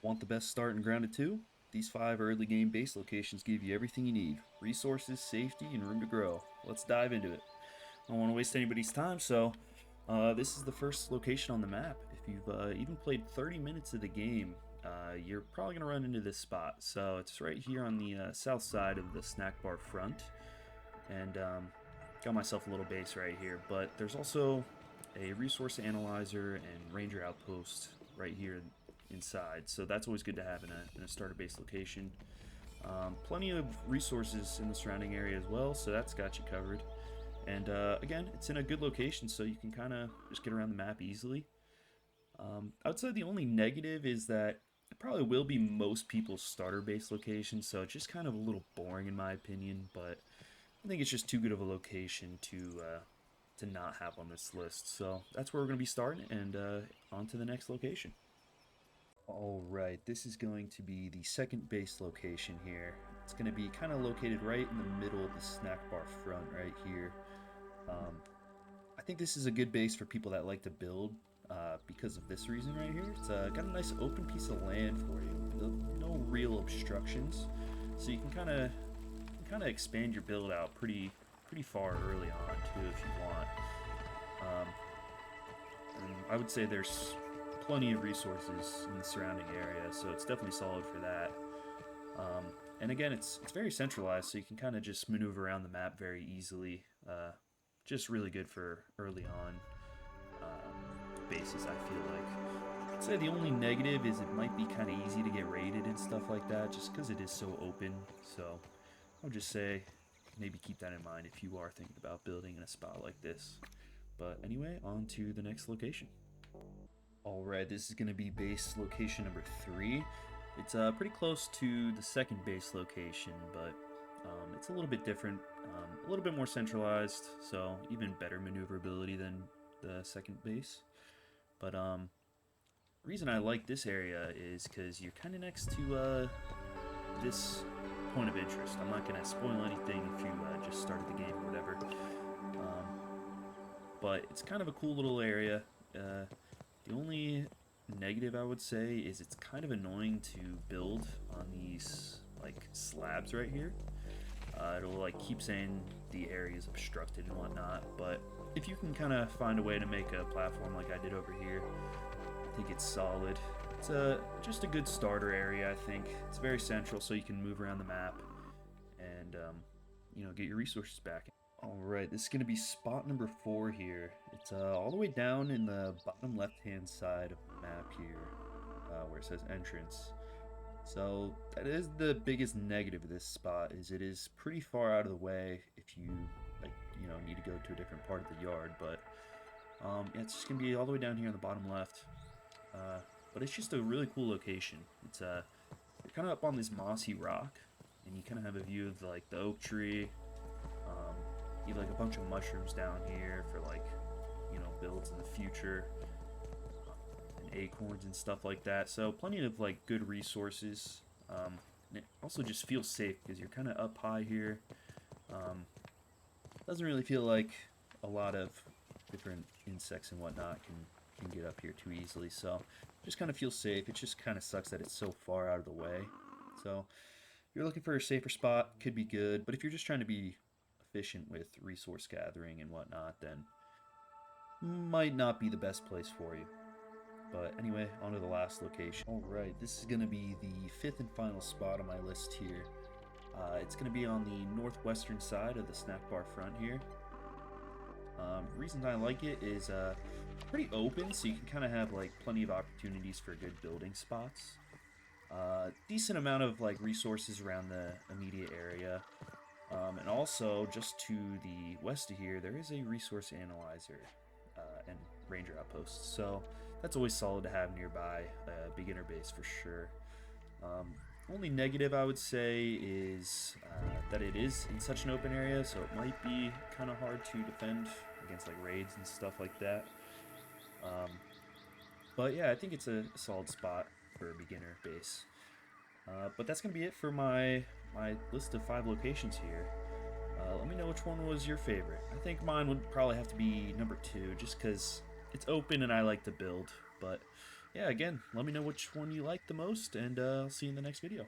Want the best start in Grounded 2? These 5 early game base locations give you everything you need: resources, safety, and room to grow. Let's dive into it. I don't want to waste anybody's time, so this is the first location on the map. If you've even played 30 minutes of the game, you're probably going to run into this spot. So it's right here on the south side of the snack bar front, and got myself a little base right here. But there's also a resource analyzer and ranger outpost right here inside, so that's always good to have in a starter base location. Plenty of resources in the surrounding area as well, so that's got you covered. And again, it's in a good location, so you can kind of just get around the map easily. I would say the only negative is that it probably will be most people's starter base location, so it's just kind of a little boring in my opinion, but I think it's just too good of a location to not have on this list. So that's where we're going to be starting, and on to the next location. Alright, this is going to be the second base location here. It's going to be kind of located right in the middle of the snack bar front right here. I think this is a good base for people that like to build because of this reason right here. It's got a nice open piece of land for you, no real obstructions, so you can kind of expand your build out pretty far early on too if you want. And I would say there's plenty of resources in the surrounding area, so it's definitely solid for that. And again, it's very centralized, so you can kind of just maneuver around the map very easily. Just really good for early on bases, I feel like. I'd say the only negative is it might be kind of easy to get raided and stuff like that, just because it is so open. So I would just say maybe keep that in mind if you are thinking about building in a spot like this. But anyway, on to the next location. Alright, this is going to be base location number 3. It's pretty close to the second base location, but it's a little bit different, a little bit more centralized, so even better maneuverability than the second base. But reason I like this area is because you're kind of next to this point of interest. I'm not going to spoil anything if you just started the game or whatever, but it's kind of a cool little area. The only negative I would say is it's kind of annoying to build on these like slabs right here. It'll like keep saying the area is obstructed and whatnot, but if you can kind of find a way to make a platform like I did over here, I think it's solid. It's just a good starter area, I think. It's very central, so you can move around the map and get your resources back. Alright, this is going to be spot number 4 here. It's all the way down in the bottom left-hand side of the map here, where it says entrance. So that is the biggest negative of this spot, is it is pretty far out of the way if you need to go to a different part of the yard. But yeah, it's just going to be all the way down here in the bottom left. But it's just a really cool location. It's you're kind of up on this mossy rock, and you kind of have a view of like the oak tree. You have like a bunch of mushrooms down here for like builds in the future, and acorns and stuff like that. So plenty of like good resources. And it also just feels safe because you're kind of up high here. Doesn't really feel like a lot of different insects and whatnot can get up here too easily. So just kind of feels safe. It just kind of sucks that it's so far out of the way. So if you're looking for a safer spot, could be good. But if you're just trying to be efficient with resource gathering and whatnot, then might not be the best place for you. But anyway, on to the last location. Alright, this is going to be the 5th and final spot on my list here. It's going to be on the northwestern side of the snack bar front here. Reason I like it is pretty open, so you can kind of have like plenty of opportunities for good building spots. Decent amount of like resources around the immediate area. And also, just to the west of here, there is a resource analyzer and ranger outpost. So that's always solid to have nearby, a beginner base for sure. Only negative I would say is that it is in such an open area, so it might be kind of hard to defend against like raids and stuff like that. But yeah, I think it's a solid spot for a beginner base. But that's going to be it for my list of 5 locations here. Let me know which one was your favorite. I think mine would probably have to be number 2, just because it's open and I like to build. But yeah, again, let me know which one you like the most, and I'll see you in the next video.